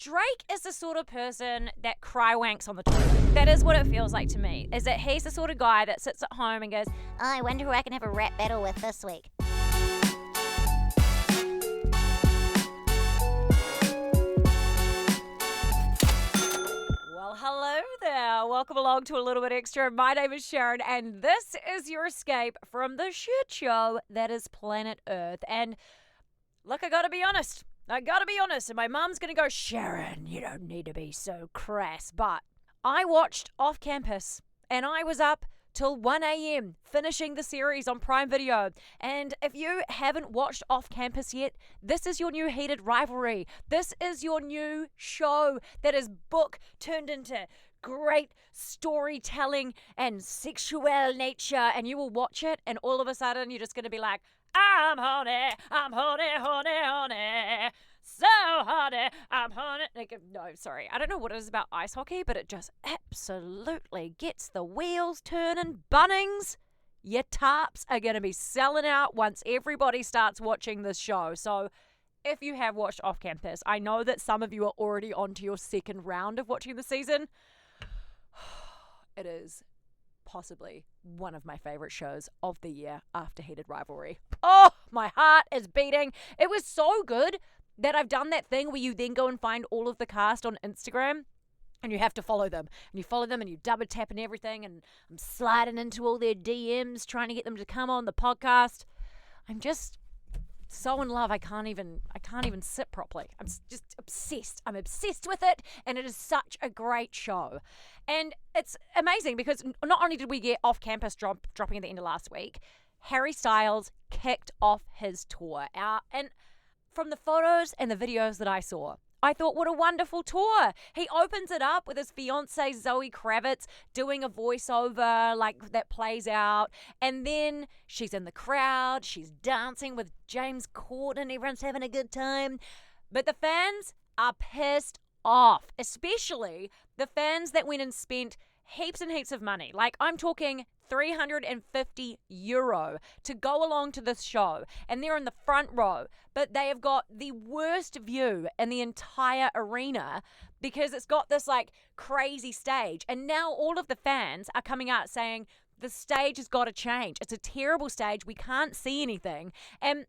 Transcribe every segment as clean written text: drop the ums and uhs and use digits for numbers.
Drake is the sort of person that cry wanks on the toilet. That is what it feels like to me, is that he's the sort of guy that sits at home and goes, Oh, I wonder who I can have a rap battle with this week. well, hello there. Welcome along to A Little Bit Extra. My name is Sharyn, and this is your escape from the shit show that is planet Earth. And look, I gotta be honest, and my mum's gonna go, Sharyn, you don't need to be so crass, but I watched Off Campus, and I was up till 1 a.m. finishing the series on Prime Video. And if you haven't watched Off Campus yet, this is your new heated rivalry. This is your new show that is book turned into great storytelling and sexual nature, and you will watch it, and all of a sudden you're just going to be like, I'm horny, so horny, I'm horny. No, sorry, I don't know what it is about ice hockey, but it just absolutely gets the wheels turning. Bunnings, your tarps are going to be selling out once everybody starts watching this show. So if you have watched Off Campus, I know that some of you are already onto your second round of watching the season. It is possibly one of my favorite shows of the year after Heated Rivalry. Oh, my heart is beating. It was so good that I've done that thing where you then go and find all of the cast on Instagram and you have to follow them. And you follow them and you double tap and everything, and I'm sliding into all their DMs trying to get them to come on the podcast. I'm just so in love, I can't even sit properly. I'm just obsessed. I'm obsessed with it, and it is such a great show. And it's amazing because not only did we get Off Campus dropping at the end of last week, Harry Styles kicked off his tour out. And from the photos and the videos that I saw, I thought, what a wonderful tour. He opens it up with his fiancée Zoe Kravitz doing a voiceover like that plays out. And then she's in the crowd. She's dancing with James Corden. Everyone's having a good time. But the fans are pissed off, especially the fans that went and spent heaps and heaps of money. Like, I'm talking €350 to go along to this show, and they're in the front row, but they have got the worst view in the entire arena because it's got this like crazy stage. And now all of the fans are coming out saying the stage has got to change. It's a terrible stage. We can't see anything. And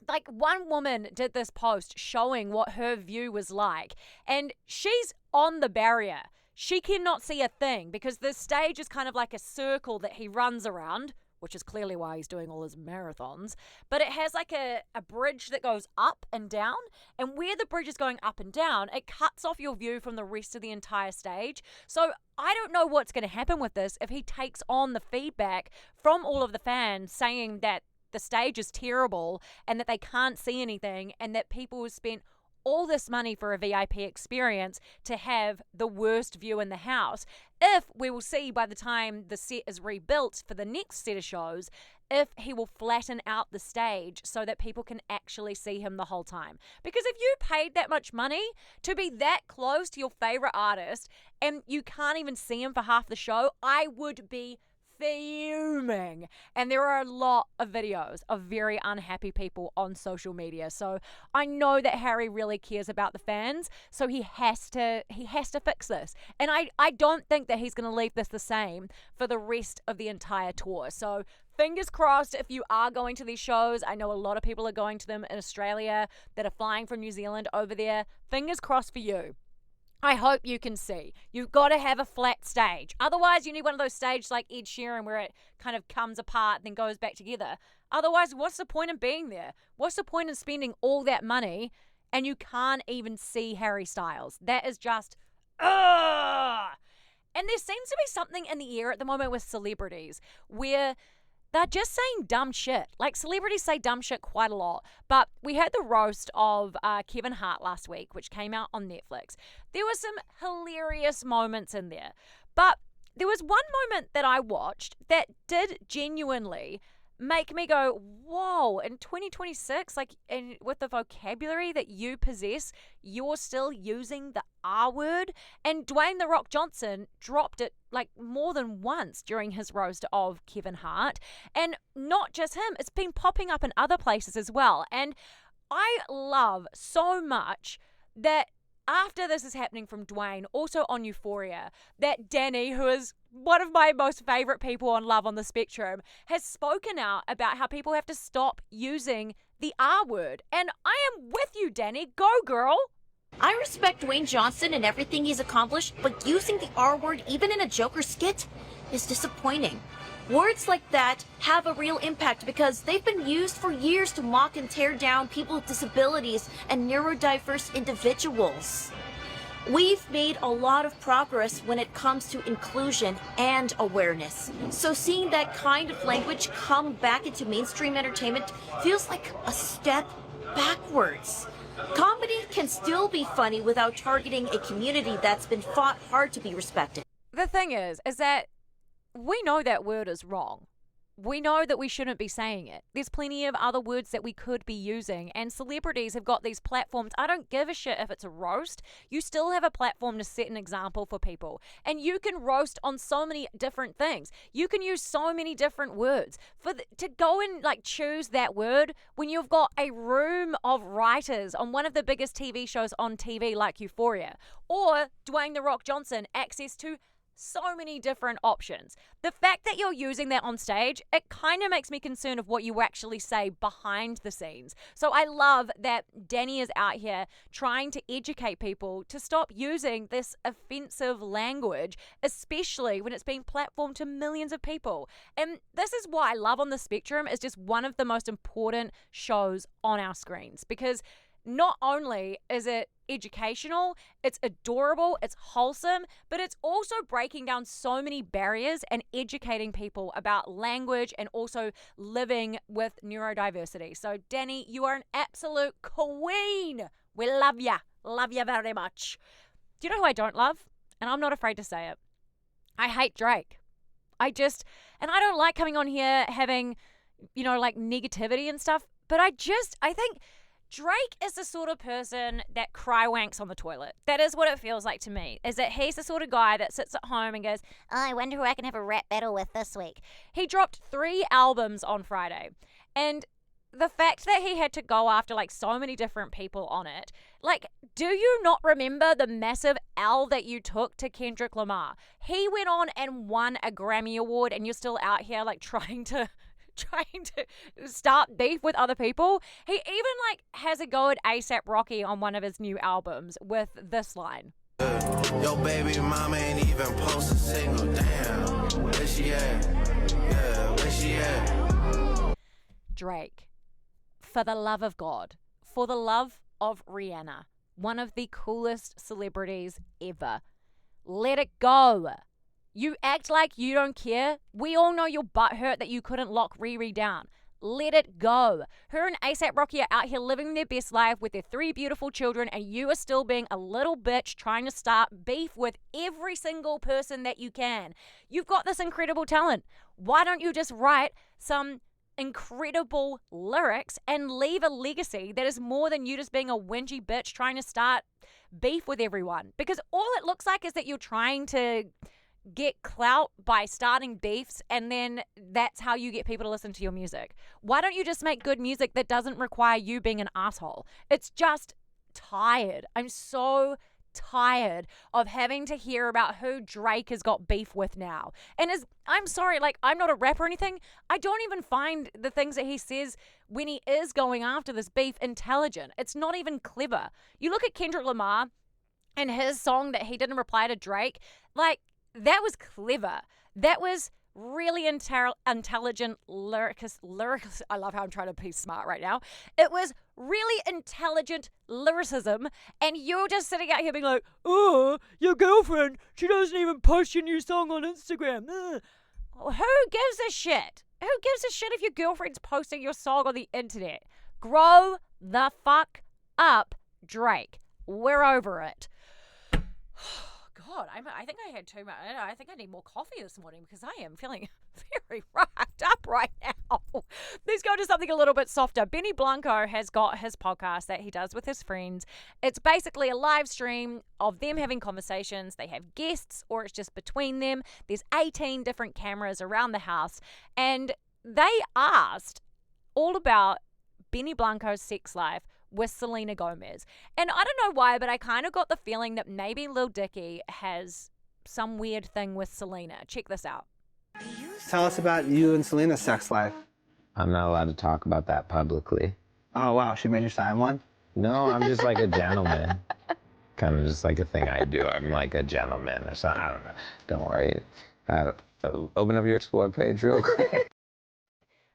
like, one woman did this post showing what her view was like, and she's on the barrier. She cannot see a thing because the stage is kind of like a circle that he runs around, which is clearly why he's doing all his marathons. But it has like a bridge that goes up and down. And where the bridge is going up and down, it cuts off your view from the rest of the entire stage. So I don't know what's going to happen with this if he takes on the feedback from all of the fans saying that the stage is terrible and that they can't see anything and that people have spent all this money for a VIP experience to have the worst view in the house. If we will see by the time the set is rebuilt for the next set of shows, if he will flatten out the stage so that people can actually see him the whole time. Because if you paid that much money to be that close to your favorite artist and you can't even see him for half the show, I would be fuming. And there are a lot of videos of very unhappy people on social media. So I know that Harry really cares about the fans, so he has to fix this. And I don't think that he's going to leave this the same for the rest of the entire tour. So fingers crossed if you are going to these shows. I know a lot of people are going to them in Australia that are flying from New Zealand over there. Fingers crossed for you. I hope you can see. You've got to have a flat stage. Otherwise, you need one of those stages like Ed Sheeran where it kind of comes apart and then goes back together. Otherwise, what's the point in being there? What's the point in spending all that money and you can't even see Harry Styles? That is just, ugh! And there seems to be something in the air at the moment with celebrities where they're just saying dumb shit. Like, celebrities say dumb shit quite a lot. But we had the roast of Kevin Hart last week, which came out on Netflix. There were some hilarious moments in there. But there was one moment that I watched that did genuinely make me go, whoa, in 2026, like, and with the vocabulary that you possess, you're still using the R word. And Dwayne The Rock Johnson dropped it like more than once during his roast of Kevin Hart. And not just him, it's been popping up in other places as well. And I love so much that after this is happening from Dwayne, also on Euphoria, that Dani, who is one of my most favorite people on Love on the Spectrum, has spoken out about how people have to stop using the R word. And I am with you, Dani. Go, girl. I respect Dwayne Johnson and everything he's accomplished, but using the R word even in a Joker skit is disappointing. Words like that have a real impact because they've been used for years to mock and tear down people with disabilities and neurodiverse individuals. We've made a lot of progress when it comes to inclusion and awareness. So seeing that kind of language come back into mainstream entertainment feels like a step backwards. Comedy can still be funny without targeting a community that's been fought hard to be respected. The thing is that we know that word is wrong. We know that we shouldn't be saying it. There's plenty of other words that we could be using, and celebrities have got these platforms. I don't give a shit if it's a roast. You still have a platform to set an example for people, and you can roast on so many different things. You can use so many different words. To go and choose that word when you've got a room of writers on one of the biggest TV shows on TV like Euphoria, or Dwayne The Rock Johnson, access to so many different options. The fact that you're using that on stage, it kind of makes me concerned of what you actually say behind the scenes. So I love that Dani is out here trying to educate people to stop using this offensive language, especially when it's being platformed to millions of people. And this is why Love on the Spectrum is just one of the most important shows on our screens, because not only is it educational, it's adorable, it's wholesome, but it's also breaking down so many barriers and educating people about language and also living with neurodiversity. So, Dani, you are an absolute queen. We love ya. Love ya very much. Do you know who I don't love? And I'm not afraid to say it. I hate Drake. And I don't like coming on here having, negativity and stuff, but I think Drake is the sort of person that cry wanks on the toilet. That is what it feels like to me, is that he's the sort of guy that sits at home and goes, Oh, I wonder who I can have a rap battle with this week. He dropped 3 albums on Friday, and the fact that he had to go after so many different people on it, do you not remember the massive L that you took to Kendrick Lamar? He went on and won a Grammy Award, and you're still out here trying to start beef with other people. He even has a go at A$AP Rocky on one of his new albums with this line. Yo, baby mama ain't even post a single. Damn, where she at? Yeah, where she at? Drake, for the love of God, for the love of Rihanna, one of the coolest celebrities ever, let it go. You act like you don't care. We all know your butt hurt that you couldn't lock Riri down. Let it go. Her and A$AP Rocky are out here living their best life with their 3 beautiful children, and you are still being a little bitch trying to start beef with every single person that you can. You've got this incredible talent. Why don't you just write some incredible lyrics and leave a legacy that is more than you just being a whingy bitch trying to start beef with everyone? Because all it looks like is that you're trying to get clout by starting beefs, and then that's how you get people to listen to your music. Why don't you just make good music that doesn't require you being an asshole? It's just tired. I'm so tired of having to hear about who Drake has got beef with now. And I'm sorry, I'm not a rapper or anything. I don't even find the things that he says when he is going after this beef intelligent. It's not even clever. You look at Kendrick Lamar and his song that he didn't reply to Drake, that was clever. That was really intelligent lyrics. I love how I'm trying to be smart right now. It was really intelligent lyricism, and you're just sitting out here being like, oh, your girlfriend, she doesn't even post your new song on Instagram. Ugh. Who gives a shit? Who gives a shit if your girlfriend's posting your song on the internet? Grow the fuck up, Drake. We're over it. God, I think I had too much. I think I need more coffee this morning because I am feeling very rocked up right now. Let's go to something a little bit softer. Benny Blanco has got his podcast that he does with his friends. It's basically a live stream of them having conversations. They have guests, or it's just between them. There's 18 different cameras around the house, and they asked all about Benny Blanco's sex life with Selena Gomez. And I don't know why, but I kind of got the feeling that maybe Lil Dicky has some weird thing with Selena. Check this out. Tell us about you and Selena's sex life. I'm not allowed to talk about that publicly. Oh, wow. She made you sign one? No, I'm just like a gentleman. Kind of just like a thing I do. I'm like a gentleman or something. I don't know. Don't worry. Open up your Explore page real quick.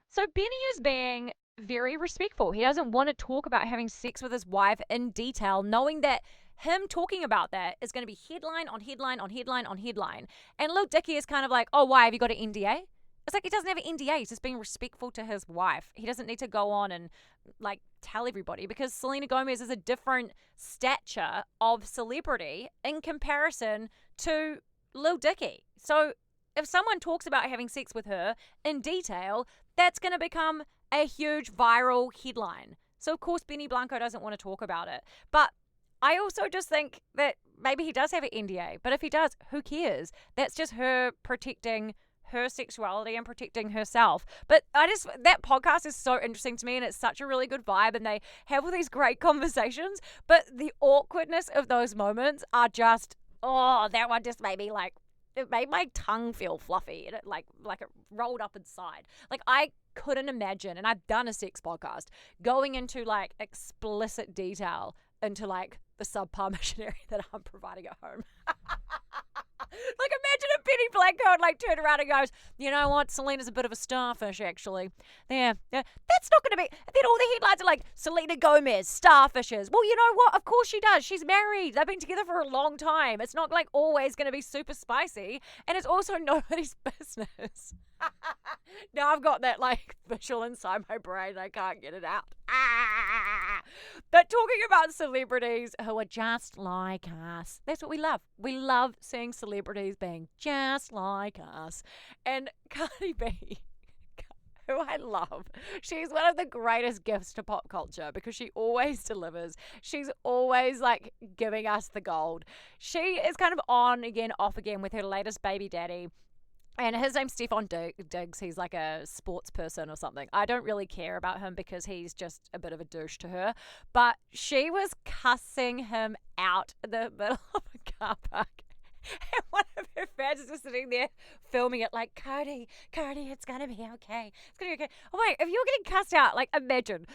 So Benny is being very respectful. He doesn't want to talk about having sex with his wife in detail, knowing that him talking about that is going to be headline on headline on headline on headline. And Lil Dicky is kind of like, oh, why? Have you got an NDA? It's like he doesn't have an NDA. He's just being respectful to his wife. He doesn't need to go on and like tell everybody, because Selena Gomez is a different stature of celebrity in comparison to Lil Dicky. So if someone talks about having sex with her in detail, that's going to become a huge viral headline. So of course Benny Blanco doesn't want to talk about it. But I also just think that maybe he does have an NDA. But if he does, who cares? That's just her protecting her sexuality and protecting herself. But that podcast is so interesting to me, and it's such a really good vibe, and they have all these great conversations, but the awkwardness of those moments are just, that one just made me like, it made my tongue feel fluffy, and it like it rolled up inside. Like I couldn't imagine, and I've done a sex podcast, going into like explicit detail into like the subpar missionary that I'm providing at home. Like imagine if Benny Blanco would like turn around and goes, you know what, Selena's a bit of a starfish actually. Yeah, that's not going to be, then all the headlines are like, Selena Gomez, starfishes. Well, you know what, of course she does. She's married. They've been together for a long time. It's not like always going to be super spicy, and it's also nobody's business. Now I've got that like visual inside my brain. I can't get it out. But talking about celebrities who are just like us, that's what we love. We love seeing celebrities being just like us. And Cardi B, who I love, she's one of the greatest gifts to pop culture because she always delivers. She's always like giving us the gold. She is kind of on again, off again with her latest baby daddy. And his name's Stefan Diggs. He's like a sports person or something. I don't really care about him because he's just a bit of a douche to her. But she was cussing him out in the middle of a car park. And one of her fans is just sitting there filming it like, Cardi, it's going to be okay. It's going to be okay. Oh, wait, if you're getting cussed out, like, imagine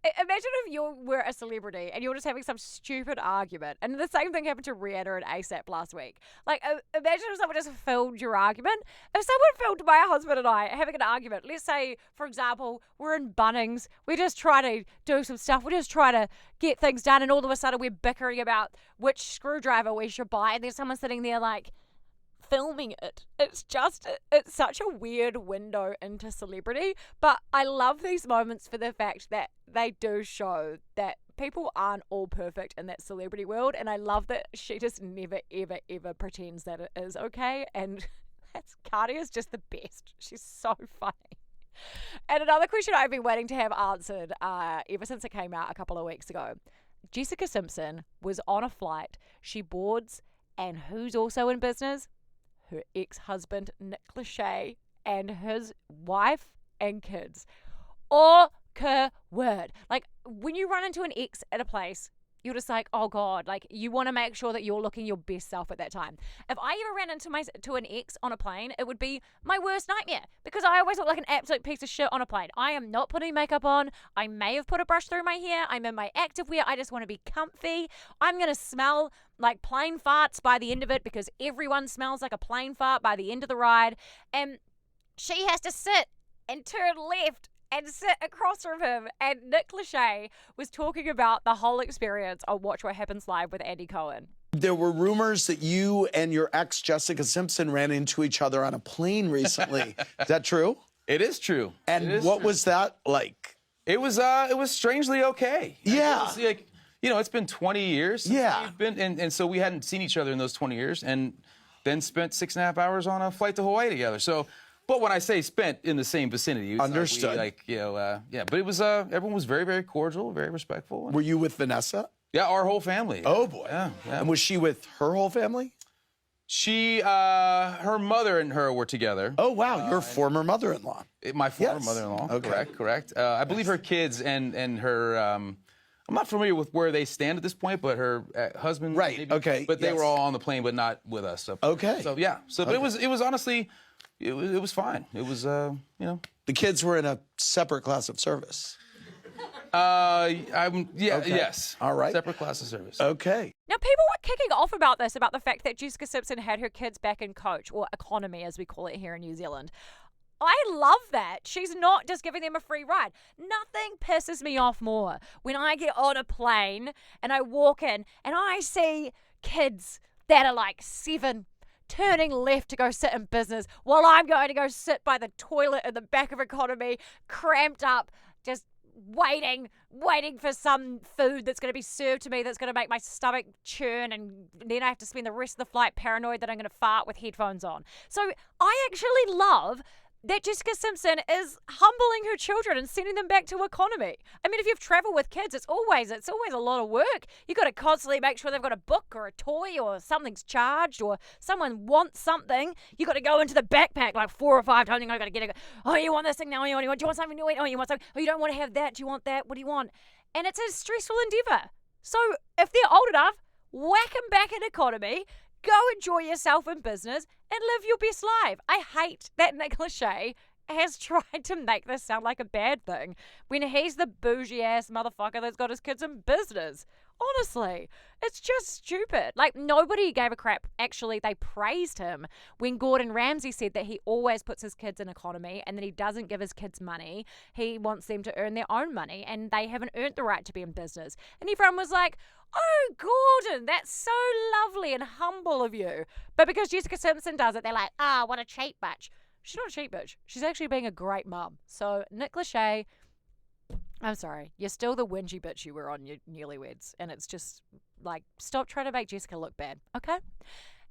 if you were a celebrity and you're just having some stupid argument. And the same thing happened to Rihanna and ASAP last week. Like, imagine if someone just filmed your argument. If someone filmed my husband and I having an argument, let's say, for example, we're in Bunnings, we just try to do some stuff, we just try to get things done, and all of a sudden we're bickering about which screwdriver we should buy, and there's someone sitting there like filming it. It's such a weird window into celebrity, but I love these moments for the fact that they do show that people aren't all perfect in that celebrity world, and I love that she just never ever ever pretends that it is okay, and Cardi is just the best. She's so funny. And another question I've been waiting to have answered ever since it came out a couple of weeks ago. Jessica Simpson was on a flight. She boards, and who's also in business? Her ex-husband, Nick Lachey, and his wife and kids. Awkward. Like, when you run into an ex at a place, you're just like, oh God, like you want to make sure that you're looking your best self at that time. If I ever ran into an ex on a plane, it would be my worst nightmare because I always look like an absolute piece of shit on a plane. I am not putting makeup on. I may have put a brush through my hair. I'm in my activewear. I just want to be comfy. I'm going to smell like plane farts by the end of it because everyone smells like a plane fart by the end of the ride. And she has to sit and turn left and sit across from him. And Nick Lachey was talking about the whole experience on Watch What Happens Live with Andy Cohen. There were rumors that you and your ex, Jessica Simpson, ran into each other on a plane recently. Is that true? It is true. And what was that like? It was strangely okay. Yeah. It was like, it's been 20 years since we've been, and so we hadn't seen each other in those 20 years, and then spent 6.5 hours on a flight to Hawaii together. So, but when I say spent in the same vicinity, it's understood. But it was everyone was very, very cordial, very respectful. Were you with Vanessa? Yeah, our whole family. Oh boy. Yeah. And was she with her whole family? She, her mother and her were together. Oh wow, your former mother-in-law. My former mother-in-law. Okay. Correct. I believe her kids and her I'm not familiar with where they stand at this point, but her husband, Right, maybe, okay, but they yes. were all on the plane, but not with us. So, Okay. So yeah, so but it was honestly, it was fine. It was you know. The kids were in a separate class of service. Yes. All right. Separate class of service. Okay. Now, people were kicking off about this, about the fact that Jessica Simpson had her kids back in coach, or economy as we call it here in New Zealand. I love that. She's not just giving them a free ride. Nothing pisses me off more when I get on a plane and I walk in and I see kids that are like 7 turning left to go sit in business while I'm going to go sit by the toilet in the back of economy, cramped up, just waiting for some food that's going to be served to me that's going to make my stomach churn, and then I have to spend the rest of the flight paranoid that I'm going to fart with headphones on. So I actually love that Jessica Simpson is humbling her children and sending them back to economy. I mean, if you've traveled with kids, it's always a lot of work. You've got to constantly make sure they've got a book or a toy or something's charged or someone wants something. You've got to go into the backpack like 4 or 5 times. You've got to get it. Oh, you want this thing now? Do you want something new? Oh, you want something? Oh, you don't want to have that? Do you want that? What do you want? And it's a stressful endeavor. So if they're old enough, whack them back in economy. Go enjoy yourself in business and live your best life. I hate that Nick Lachey has tried to make this sound like a bad thing when he's the bougie-ass motherfucker that's got his kids in business. Honestly, it's just stupid. Like, nobody gave a crap. Actually, they praised him when Gordon Ramsay said that he always puts his kids in economy and that he doesn't give his kids money. He wants them to earn their own money, and they haven't earned the right to be in business. And everyone was like, oh, Gordon, that's so lovely and humble of you. But because Jessica Simpson does it, they're like, what a cheap bitch. She's not a cheap bitch. She's actually being a great mum. So, Nick Lachey, I'm sorry. You're still the whingy bitch you were on your Newlyweds. And it's just, like, stop trying to make Jessica look bad, okay?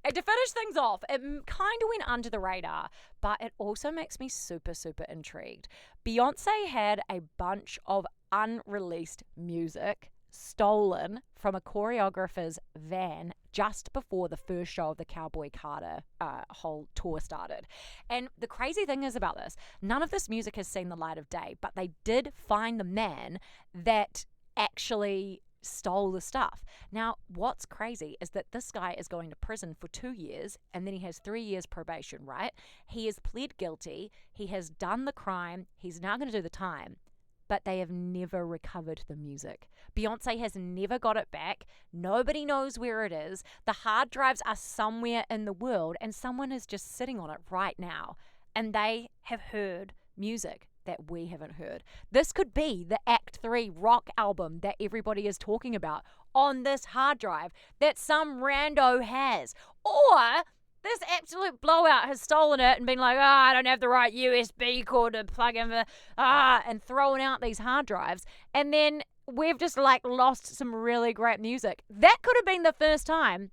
And to finish things off, it kind of went under the radar, but it also makes me super, super intrigued. Beyoncé had a bunch of unreleased music stolen from a choreographer's van just before the first show of the Cowboy Carter whole tour started. And the crazy thing is about this, none of this music has seen the light of day, but they did find the man that actually stole the stuff. Now, what's crazy is that this guy is going to prison for 2 years and then he has 3 years probation, right? He has pled guilty. He has done the crime. He's now going to do the time. But they have never recovered the music. Beyoncé has never got it back. Nobody knows where it is. The hard drives are somewhere in the world and someone is just sitting on it right now. And they have heard music that we haven't heard. This could be the Act 3 rock album that everybody is talking about on this hard drive that some rando has. Or this absolute blowout has stolen it and been like, I don't have the right USB cord to plug in the, and throwing out these hard drives. And then we've just like lost some really great music. That could have been the first time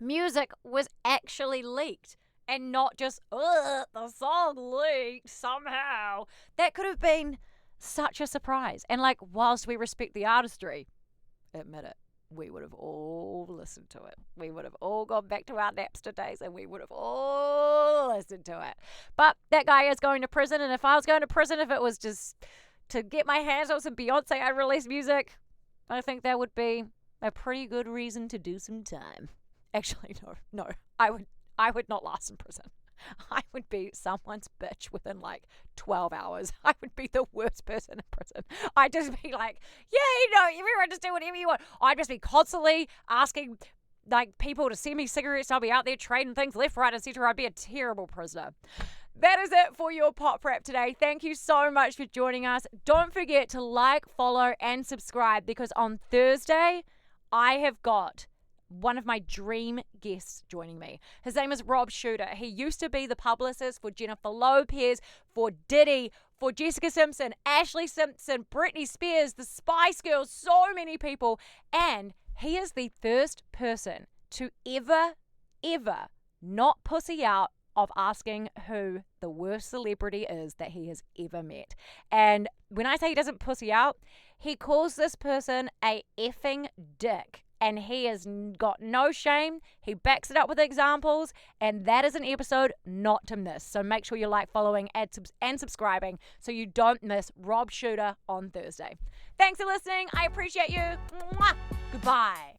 music was actually leaked and not just, the song leaked somehow. That could have been such a surprise. And like, whilst we respect the artistry, admit it, we would have all listened to it. We would have all gone back to our Napster days and we would have all listened to it. But that guy is going to prison, and if I was going to prison, if it was just to get my hands on some Beyoncé unreleased music, I think that would be a pretty good reason to do some time. Actually, no. I would not last in prison. I would be someone's bitch within like 12 hours. I would be the worst person in prison. I'd just be like, everyone just do whatever you want. I'd just be constantly asking like people to send me cigarettes. I'll be out there trading things left, right, etc. I'd be a terrible prisoner. That is it for your Pop Rap today. Thank you so much for joining us. Don't forget to like, follow, and subscribe because on Thursday, I have got one of my dream guests joining me. His name is Rob Shooter. He used to be the publicist for Jennifer Lopez, for Diddy, for Jessica Simpson, Ashley Simpson, Britney Spears, the Spice Girls, so many people. And he is the first person to ever not pussy out of asking who the worst celebrity is that he has ever met. And when I say he doesn't pussy out, he calls this person a effing dick. and he has got no shame. He backs it up with examples, and that is an episode not to miss. So make sure you like, following, and subscribing so you don't miss Rob Shooter on Thursday. Thanks for listening. I appreciate you. Mwah! Goodbye.